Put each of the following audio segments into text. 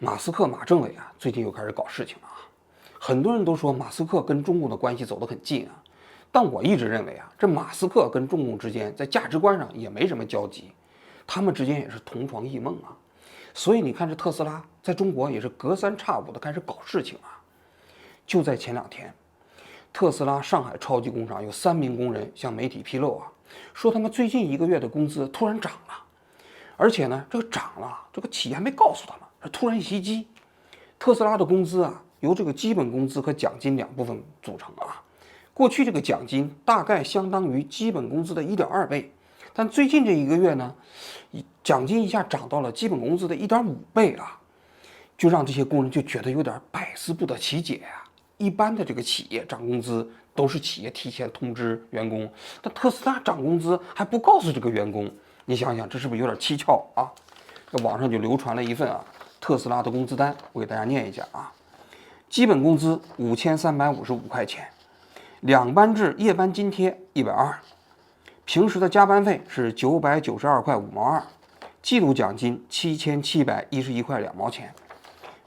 马斯克马政委啊，最近又开始搞事情了啊。很多人都说马斯克跟中共的关系走得很近啊，但我一直认为啊，这马斯克跟中共之间在价值观上也没什么交集，他们之间也是同床异梦啊。所以你看，这特斯拉在中国也是隔三差五的开始搞事情啊。就在前2天，特斯拉上海超级工厂有3名工人向媒体披露啊，说他们最近1个月的工资突然涨了，而且呢，这个涨了，这个企业还没告诉他们，是突然一袭击。特斯拉的工资啊，由这个基本工资和奖金2部分组成啊。过去这个奖金大概相当于基本工资的1.2倍，但最近这1个月呢，奖金一下涨到了基本工资的1.5倍啊，就让这些工人就觉得有点百思不得其解呀。一般的这个企业涨工资都是企业提前通知员工，但特斯拉涨工资还不告诉这个员工，你想想这是不是有点蹊跷啊？这网上就流传了一份特斯拉的工资单，我给大家念一下啊。基本工资5355块钱，2班制夜班津贴120，平时的加班费是992块5毛2，季度奖金7711块2毛钱。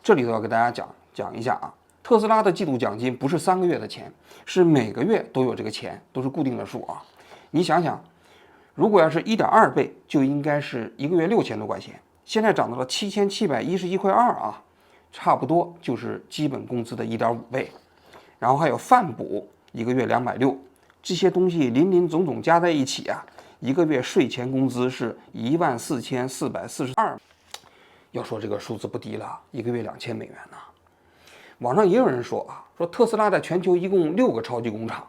这里头要给大家讲一下啊，特斯拉的季度奖金不是3个月的钱，是每个月都有这个钱，都是固定的数啊。你想想，如果要是1.2倍，就应该是1个月6000多块钱，现在涨到了7711块2啊，差不多就是基本工资的1.5倍。然后还有饭补，1个月260，这些东西林林总总加在一起啊，1个月税前工资是14442。要说这个数字不低了，1个月2000美元呢。网上也有人说啊，说特斯拉在全球一共6个超级工厂，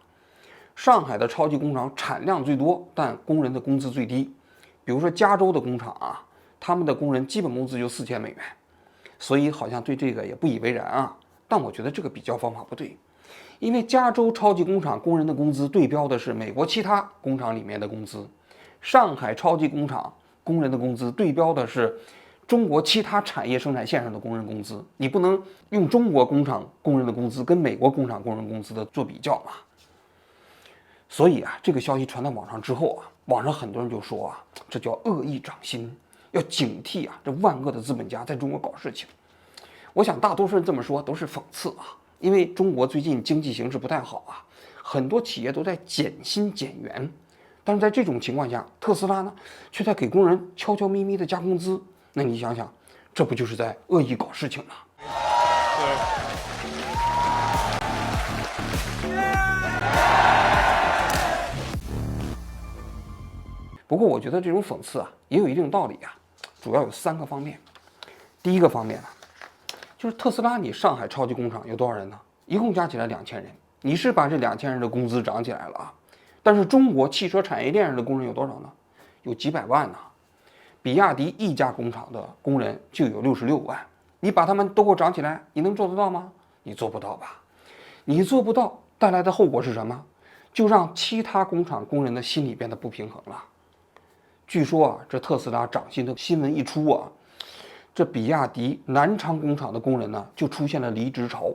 上海的超级工厂产量最多，但工人的工资最低。比如说加州的工厂啊，他们的工人基本工资就4000美元，所以好像对这个也不以为然啊。但我觉得这个比较方法不对，因为加州超级工厂工人的工资对标的是美国其他工厂里面的工资，上海超级工厂工人的工资对标的是中国其他产业生产线上的工人工资，你不能用中国工厂工人的工资跟美国工厂工人工资的做比较嘛。所以啊，这个消息传到网上之后啊，网上很多人就说啊，这叫恶意涨薪，要警惕啊，这万恶的资本家在中国搞事情。我想大多数人这么说都是讽刺啊，因为中国最近经济形势不太好啊，很多企业都在减薪减员，但是在这种情况下，特斯拉呢却在给工人悄悄咪咪的加工资。那你想想，这不就是在恶意搞事情吗？不过我觉得这种讽刺啊，也有一定道理啊，主要有3个方面。第一个方面呢，就是特斯拉你上海超级工厂有多少人呢？一共加起来2000人，你是把这2000人的工资涨起来了啊，但是中国汽车产业链上的工人有多少呢？有几百万呢。比亚迪一家工厂的工人就有66万，你把他们都给我涨起来，你能做得到吗？你做不到吧？你做不到，带来的后果是什么？就让其他工厂工人的心理变得不平衡了。据说啊，这特斯拉涨薪的新闻一出啊，这比亚迪南昌工厂的工人呢就出现了离职潮。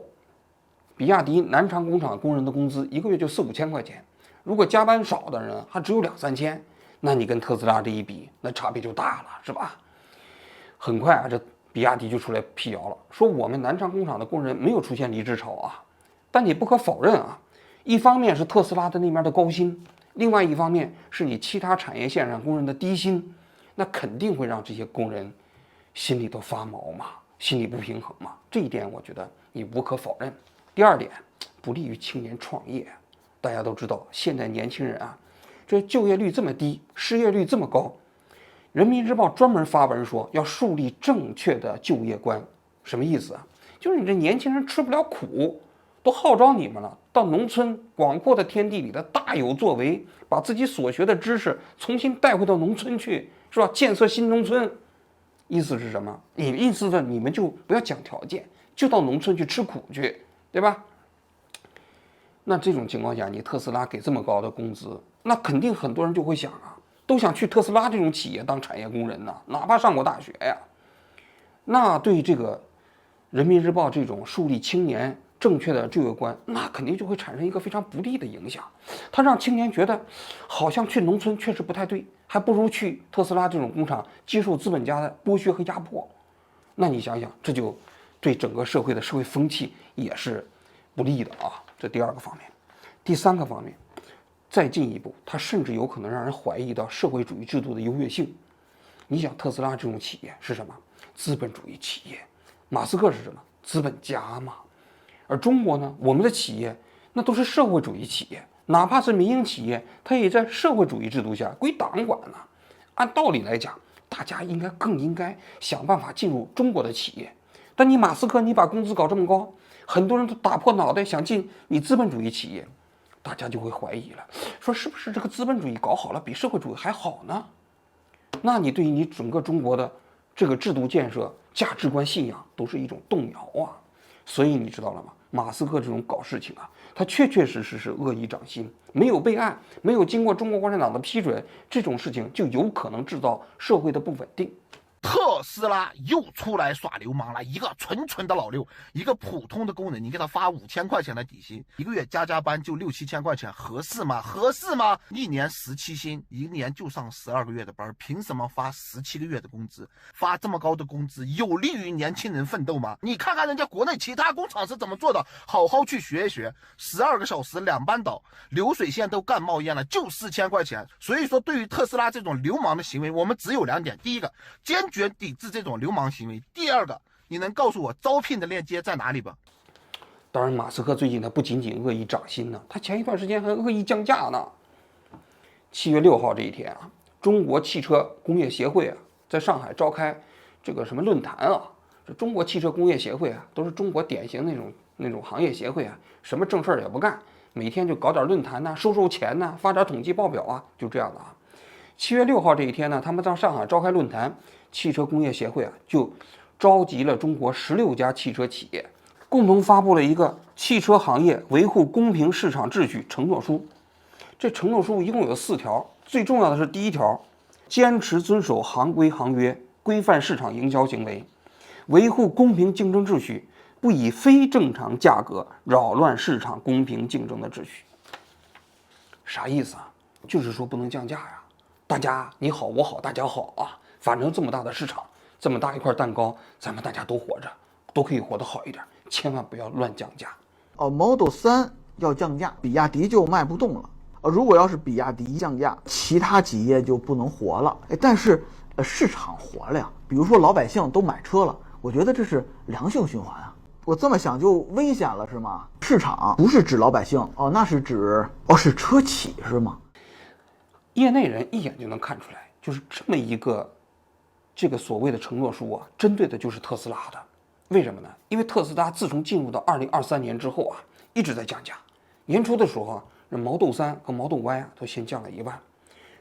比亚迪南昌工厂工人的工资1个月就4、5千块钱，如果加班少的人还只有2、3千。那你跟特斯拉这一比，那差别就大了，是吧？很快啊，这比亚迪就出来辟谣了，说我们南昌工厂的工人没有出现离职潮啊。但你不可否认啊，一方面是特斯拉的那边的高薪，另外一方面是你其他产业线上工人的低薪，那肯定会让这些工人心里头发毛嘛，心里不平衡嘛。这一点我觉得你无可否认。第二点，不利于青年创业。大家都知道，现在年轻人啊，这就业率这么低，失业率这么高，人民日报专门发文说要树立正确的就业观。什么意思啊？就是你这年轻人吃不了苦，都号召你们了，到农村广阔的天地里的大有作为，把自己所学的知识重新带回到农村去，是吧？建设新农村。意思是什么？意思是你们就不要讲条件，就到农村去吃苦去，对吧？那这种情况下，你特斯拉给这么高的工资，那肯定很多人就会想啊，都想去特斯拉这种企业当产业工人呢，哪怕上过大学呀。那对这个人民日报这种树立青年正确的就业观，那肯定就会产生一个非常不利的影响。它让青年觉得，好像去农村确实不太对，还不如去特斯拉这种工厂接受资本家的剥削和压迫。那你想想，这就对整个社会的社会风气也是不利的啊。这第二个方面，第三个方面，再进一步，它甚至有可能让人怀疑到社会主义制度的优越性。你想，特斯拉这种企业是什么？资本主义企业。马斯克是什么？资本家嘛。而中国呢，我们的企业那都是社会主义企业，哪怕是民营企业，它也在社会主义制度下归党管呢。按道理来讲，大家更应该想办法进入中国的企业。但你马斯克，你把工资搞这么高，很多人都打破脑袋想进你资本主义企业，大家就会怀疑了，说是不是这个资本主义搞好了比社会主义还好呢？那你对于你整个中国的这个制度建设、价值观、信仰都是一种动摇啊。所以你知道了吗？马斯克这种搞事情啊，他确确实实是恶意掌心，没有备案，没有经过中国共产党的批准，这种事情就有可能制造社会的不稳定。特斯拉又出来耍流氓了，一个纯的老六，一个普通的工人，你给他发5000块钱的底薪，一个月加班就6、7千块钱，合适吗？合适吗？一年17薪，一年就上12个月的班，凭什么发17个月的工资？发这么高的工资有利于年轻人奋斗吗？你看看人家国内其他工厂是怎么做的，好好去学一学，12个小时2班倒，流水线都干冒烟了，就4000块钱。所以说，对于特斯拉这种流氓的行为，我们只有2点：第一个，坚决抵制这种流氓行为；第二个，你能告诉我招聘的链接在哪里吧？当然，马斯克最近他不仅仅恶意涨薪呢，他前一段时间还恶意降价呢。7月6号这一天啊，中国汽车工业协会啊，在上海召开这个什么论坛啊。这中国汽车工业协会啊，都是中国典型那种行业协会啊，什么正事也不干，每天就搞点论坛呐，收钱呐，发点统计报表啊，就这样的啊。7月6号这一天呢，他们在上海召开论坛，汽车工业协会啊就召集了中国16家汽车企业，共同发布了一个汽车行业维护公平市场秩序承诺书。这承诺书一共有4条，最重要的是第1条，坚持遵守行规行约，规范市场营销行为，维护公平竞争秩序，不以非正常价格扰乱市场公平竞争的秩序。啥意思啊？就是说不能降价呀。大家你好我好大家好啊，反正这么大的市场，这么大一块蛋糕，咱们大家都活着，都可以活得好一点，千万不要乱降价。Model 3要降价，比亚迪就卖不动了。如果要是比亚迪降价，其他企业就不能活了。但是市场活了呀，比如说老百姓都买车了，我觉得这是良性循环啊。我这么想就危险了是吗？市场不是指老百姓那是指是车企是吗？业内人一眼就能看出来，就是这么一个这个所谓的承诺书啊，针对的就是特斯拉的。为什么呢？因为特斯拉自从进入到2023年之后啊，一直在降价。年初的时候啊，这Model 3和Model Y 啊都先降了1万，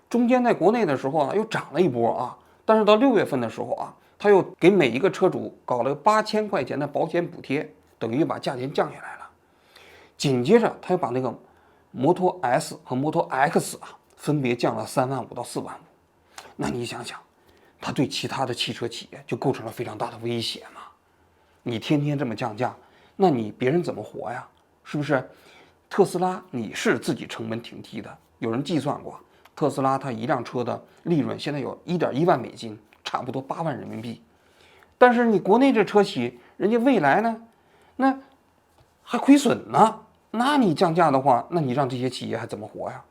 中间在国内的时候呢又涨了一波啊，但是到6月份的时候啊，他又给每一个车主搞了8000块钱的保险补贴，等于把价钱降下来了。紧接着他又把那个摩托 S 和摩托 X 啊分别降了3万5到4万5。那你想想，他对其他的汽车企业就构成了非常大的威胁嘛。你天天这么降价，那你别人怎么活呀？是不是？特斯拉你是自己成本挺低的，有人计算过，特斯拉它一辆车的利润现在有1.1万美金，差不多8万人民币。但是你国内这车企，人家蔚来呢，那还亏损呢。那你降价的话，那你让这些企业还怎么活呀？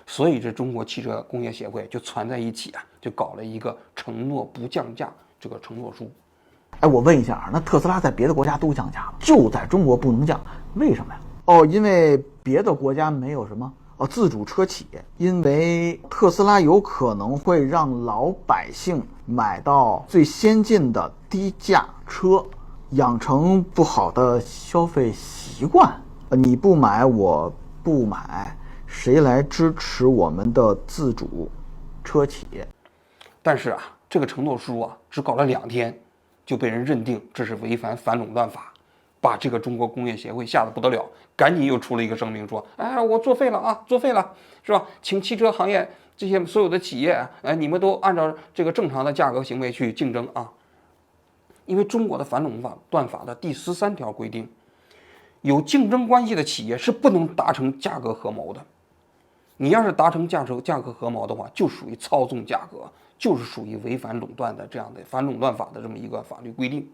所以这中国汽车工业协会就攒在一起啊，就搞了一个承诺不降价这个承诺书。我问一下啊，那特斯拉在别的国家都降价了，就在中国不能降，为什么呀？因为别的国家没有什么自主车企，因为特斯拉有可能会让老百姓买到最先进的低价车，养成不好的消费习惯。你不买我不买，谁来支持我们的自主车企？但是啊，这个承诺书啊，只搞了2天，就被人认定这是违反反垄断法，把这个中国工业协会吓得不得了，赶紧又出了一个声明说：“哎，我作废了啊，作废了，是吧？请汽车行业这些所有的企业，你们都按照这个正常的价格行为去竞争啊。”因为中国的反垄断法的第13条规定，有竞争关系的企业是不能达成价格合谋的。你要是达成价格合谋的话，就属于操纵价格，就是属于违反垄断的这样的反垄断法的这么一个法律规定。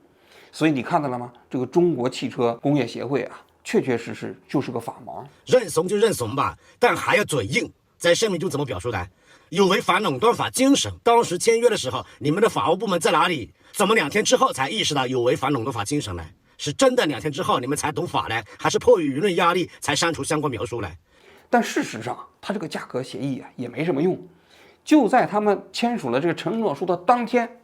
所以你看到了吗？这个中国汽车工业协会啊，确确实实就是个法盲。认怂就认怂吧，但还要嘴硬。在声明中怎么表述的？有违反垄断法精神。当时签约的时候，你们的法务部门在哪里？怎么2天之后才意识到有违反垄断法精神呢？是真的2天之后你们才懂法呢，还是迫于舆论压力才删除相关描述呢？但事实上，它这个价格协议啊也没什么用。就在他们签署了这个承诺书的当天，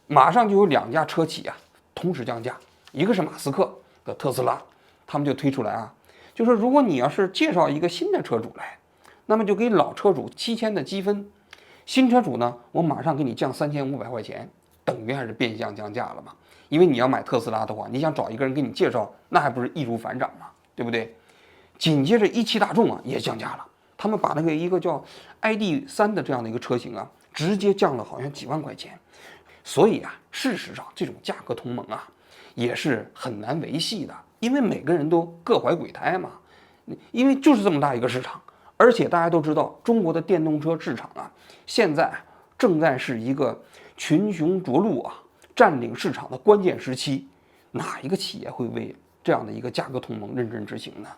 马上就有2家车企啊同时降价，一个是马斯克的特斯拉，他们就推出来啊，就说如果你要是介绍一个新的车主来，那么就给老车主7000的积分，新车主呢，我马上给你降3500块钱，等于还是变相降价了嘛。因为你要买特斯拉的话，你想找一个人给你介绍，那还不是易如反掌嘛，对不对？紧接着一汽大众啊也降价了，他们把那个一个叫 ID.3的这样的一个车型啊，直接降了好像几万块钱。所以啊，事实上这种价格同盟啊，也是很难维系的，因为每个人都各怀鬼胎嘛。因为就是这么大一个市场，而且大家都知道，中国的电动车市场啊，现在正在是一个群雄逐鹿啊，占领市场的关键时期。哪一个企业会为这样的一个价格同盟认真执行呢？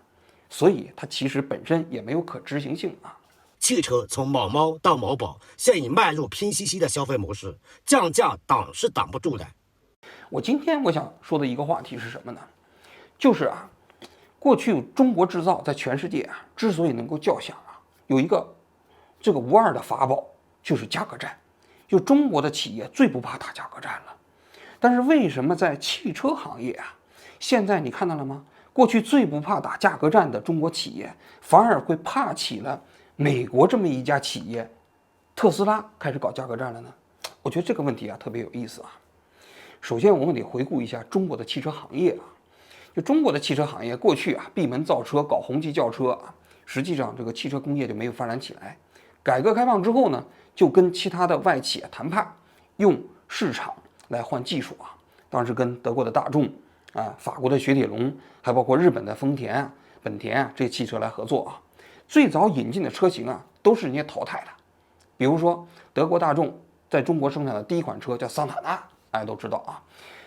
所以它其实本身也没有可执行性啊。汽车从某猫到某宝，现已迈入拼夕夕的消费模式，降价挡是挡不住的。我今天我想说的一个话题是什么呢？就是啊，过去中国制造在全世界啊之所以能够叫响啊，有一个这个无二的法宝，就是价格战。就中国的企业最不怕打价格战了。但是为什么在汽车行业啊，现在你看到了吗？过去最不怕打价格战的中国企业，反而会怕起了美国这么一家企业，特斯拉开始搞价格战了呢？我觉得这个问题啊特别有意思啊。首先我们得回顾一下中国的汽车行业啊，就中国的汽车行业过去啊闭门造车搞红旗轿车啊，实际上这个汽车工业就没有发展起来。改革开放之后呢，就跟其他的外企谈判，用市场来换技术啊。当时跟德国的大众啊、法国的雪铁龙，还包括日本的丰田啊、本田啊这些汽车来合作啊。最早引进的车型啊，都是人家淘汰的。比如说德国大众在中国生产的第一款车叫桑塔纳，大家都知道啊。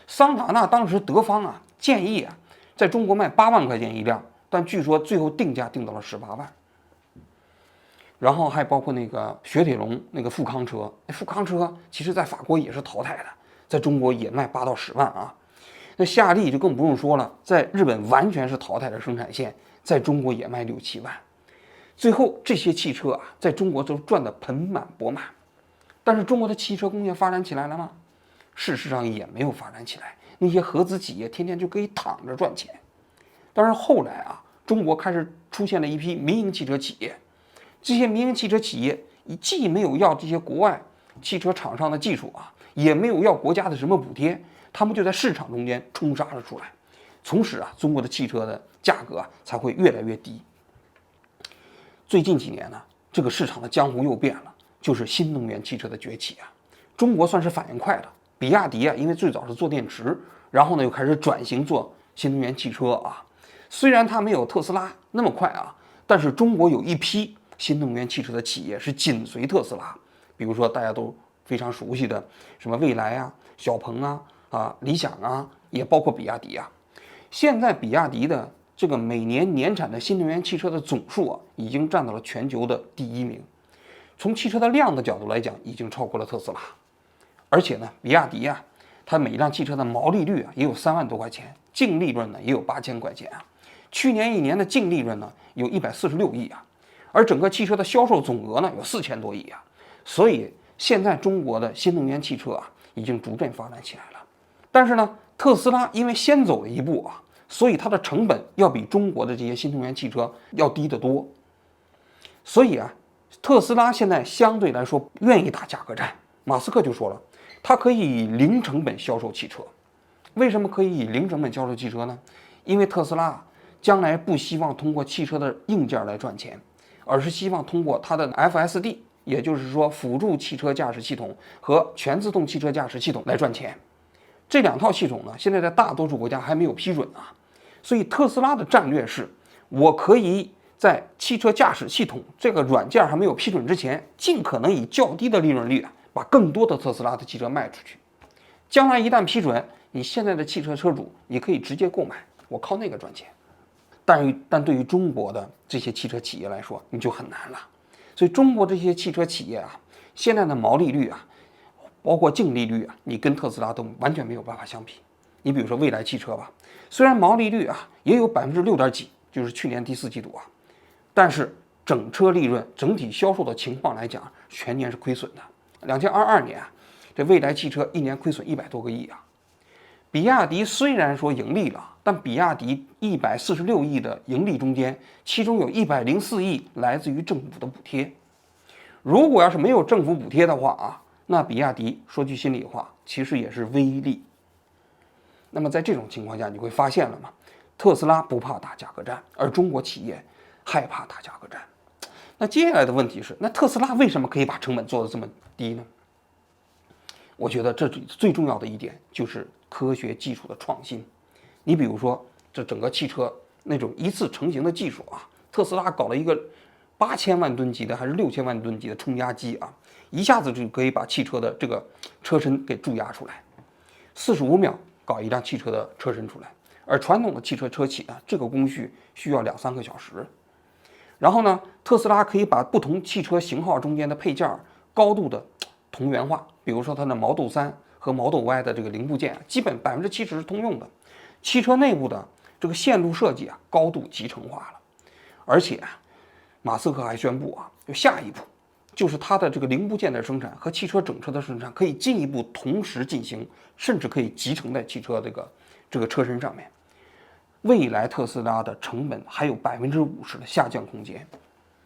桑塔纳当时德方啊建议啊，在中国卖8万块钱一辆，但据说最后定价定到了18万。然后还包括那个雪铁龙那个富康车，富康车其实在法国也是淘汰的，在中国也卖8到10万啊。那夏利就更不用说了，在日本完全是淘汰的生产线，在中国也卖6、7万。最后这些汽车啊，在中国都赚得盆满钵满。但是中国的汽车工业发展起来了吗？事实上也没有发展起来。那些合资企业天天就可以躺着赚钱。但是后来啊，中国开始出现了一批民营汽车企业。这些民营汽车企业既没有要这些国外汽车厂商的技术啊，也没有要国家的什么补贴，他们就在市场中间冲杀了出来。从此啊，中国的汽车的价格才会越来越低。最近几年呢，这个市场的江湖又变了，就是新能源汽车的崛起啊。中国算是反应快的，比亚迪啊，因为最早是做电池，然后呢又开始转型做新能源汽车啊。虽然它没有特斯拉那么快啊，但是中国有一批新能源汽车的企业是紧随特斯拉，比如说大家都非常熟悉的什么蔚来啊、小鹏啊、理想啊，也包括比亚迪啊。现在比亚迪的这个每年年产的新能源汽车的总数啊，已经占到了全球的第1名。从汽车的量的角度来讲，已经超过了特斯拉。而且呢，比亚迪啊，它每辆汽车的毛利率啊也有3万多块钱，净利润呢也有8000块钱啊。去年1年的净利润呢有146亿啊，而整个汽车的销售总额呢有4000多亿啊。所以现在中国的新能源汽车啊已经逐渐发展起来了。但是呢，特斯拉因为先走了一步啊，所以它的成本要比中国的这些新能源汽车要低得多。所以啊，特斯拉现在相对来说愿意打价格战。马斯克就说了，他可以以0成本销售汽车。为什么可以以0成本销售汽车呢？因为特斯拉将来不希望通过汽车的硬件来赚钱，而是希望通过它的 FSD， 也就是说辅助汽车驾驶系统和全自动汽车驾驶系统来赚钱。这2套系统呢，现在在大多数国家还没有批准啊。所以特斯拉的战略是，我可以在汽车驾驶系统这个软件还没有批准之前，尽可能以较低的利润率把更多的特斯拉的汽车卖出去。将来一旦批准，你现在的汽车车主你可以直接购买，我靠那个赚钱。但对于中国的这些汽车企业来说，你就很难了。所以中国这些汽车企业现在的毛利率包括净利率你跟特斯拉都完全没有办法相比。你比如说蔚来汽车吧，虽然毛利率也有6%点几，就是去年第4季度但是整车利润、整体销售的情况来讲，全年是亏损的。2022年这蔚来汽车一年亏损100多个亿比亚迪虽然说盈利了，但比亚迪146亿的盈利中间，其中有104亿来自于政府的补贴。如果要是没有政府补贴的话那比亚迪说句心里话，其实也是微利。那么在这种情况下，你会发现了吗？特斯拉不怕打价格战，而中国企业害怕打价格战。那接下来的问题是，那特斯拉为什么可以把成本做得这么低呢？我觉得这最重要的一点就是科学技术的创新。你比如说，这整个汽车那种一次成型的技术特斯拉搞了一个8000万吨级的还是6000万吨级的冲压机一下子就可以把汽车的这个车身给注压出来，45秒搞一辆汽车的车身出来。而传统的汽车车企这个工序需要2-3个小时。然后呢，特斯拉可以把不同汽车型号中间的配件高度的同源化，比如说它的Model 3和Model Y的这个零部件基本70%是通用的。汽车内部的这个线路设计高度集成化了。而且马斯克还宣布就下一步就是它的这个零部件的生产和汽车整车的生产可以进一步同时进行，甚至可以集成在汽车这个车身上面。未来特斯拉的成本还有50%的下降空间。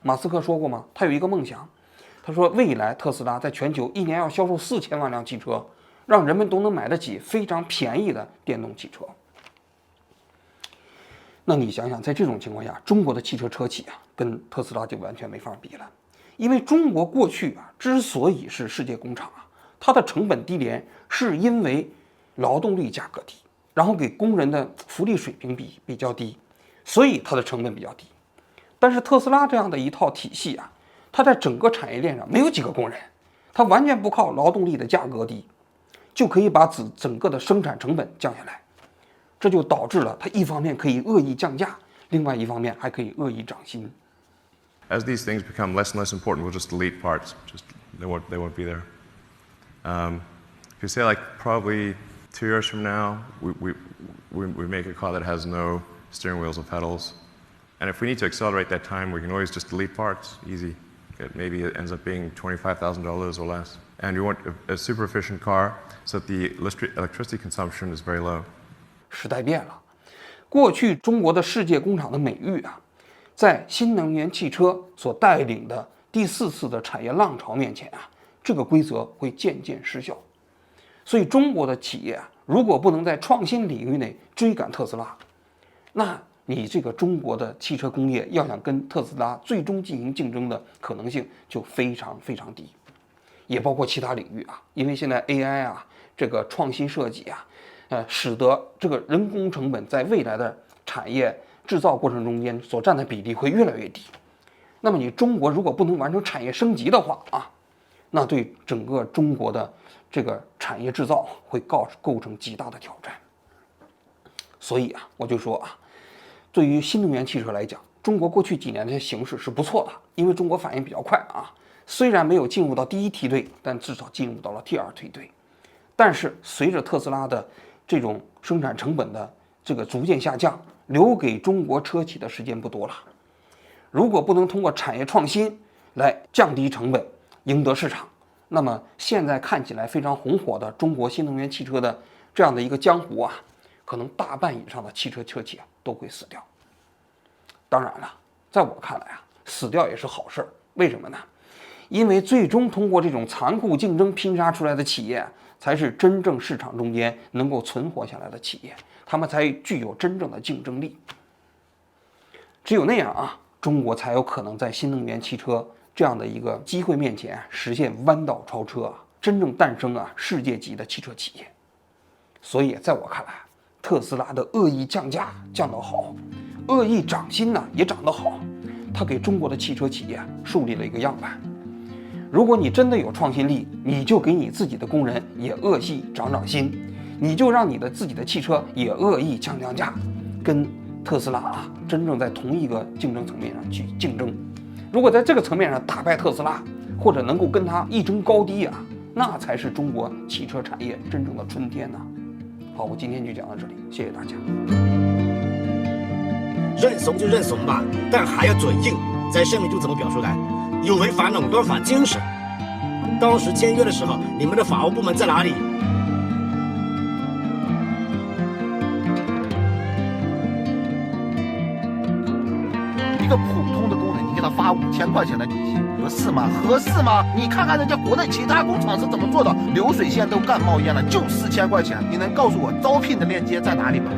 马斯克说过吗？他有一个梦想，他说未来特斯拉在全球一年要销售4000万辆汽车，让人们都能买得起非常便宜的电动汽车。那你想想，在这种情况下，中国的汽车车企跟特斯拉就完全没法比了。因为中国过去之所以是世界工厂它的成本低廉，是因为劳动力价格低，然后给工人的福利水平比较低，所以它的成本比较低。但是特斯拉这样的一套体系它在整个产业链上没有几个工人，它完全不靠劳动力的价格低，就可以把整个的生产成本降下来。这就导致了它一方面可以恶意降价，另外一方面还可以恶意涨薪。As these things become less and less important, we'll just delete parts. They won't be there. If you say like probably 2 years from now, we make a car that has no steering wheels or pedals, and if we need to accelerate that time, we can always just delete parts, easy. Maybe it ends up being $25,000 or less. And you want a super efficient car so that the electricity consumption is very low. 时代变了，过去中国的世界工厂的美誉在新能源汽车所带领的第4次的产业浪潮面前这个规则会渐渐失效。所以中国的企业如果不能在创新领域内追赶特斯拉，那你这个中国的汽车工业要想跟特斯拉最终进行竞争的可能性就非常非常低。也包括其他领域因为现在 AI 这个创新设计使得这个人工成本在未来的产业制造过程中间所占的比例会越来越低。那么你中国如果不能完成产业升级的话那对整个中国的这个产业制造会构成极大的挑战。所以我就说对于新能源汽车来讲，中国过去几年的形势是不错的，因为中国反应比较快虽然没有进入到第1梯队，但至少进入到了第2梯队。但是随着特斯拉的这种生产成本的这个逐渐下降，留给中国车企的时间不多了。如果不能通过产业创新来降低成本，赢得市场，那么现在看起来非常红火的中国新能源汽车的这样的一个江湖可能大半以上的汽车车企都会死掉。当然了，在我看来死掉也是好事儿。为什么呢？因为最终通过这种残酷竞争拼杀出来的企业才是真正市场中间能够存活下来的企业，他们才具有真正的竞争力。只有那样中国才有可能在新能源汽车这样的一个机会面前实现弯道超车真正诞生世界级的汽车企业。所以在我看来，特斯拉的恶意降价降得好，恶意涨薪也涨得好，他给中国的汽车企业树立了一个样板。如果你真的有创新力，你就给你自己的工人也恶意涨薪，你就让你的自己的汽车也恶意降价，跟特斯拉啊真正在同一个竞争层面上去竞争。如果在这个层面上打败特斯拉，或者能够跟它一争高低啊，那才是中国汽车产业真正的春天呐。好，我今天就讲到这里，谢谢大家。认怂就认怂吧，但还要嘴硬。在声明中怎么表述的？有违反垄断法精神。当时签约的时候，你们的法务部门在哪里？一个普通的工人，你给他发5000块钱的底薪，合适吗？合适吗？你看看人家国内其他工厂是怎么做的，流水线都干冒烟了，就4000块钱。你能告诉我招聘的链接在哪里吗？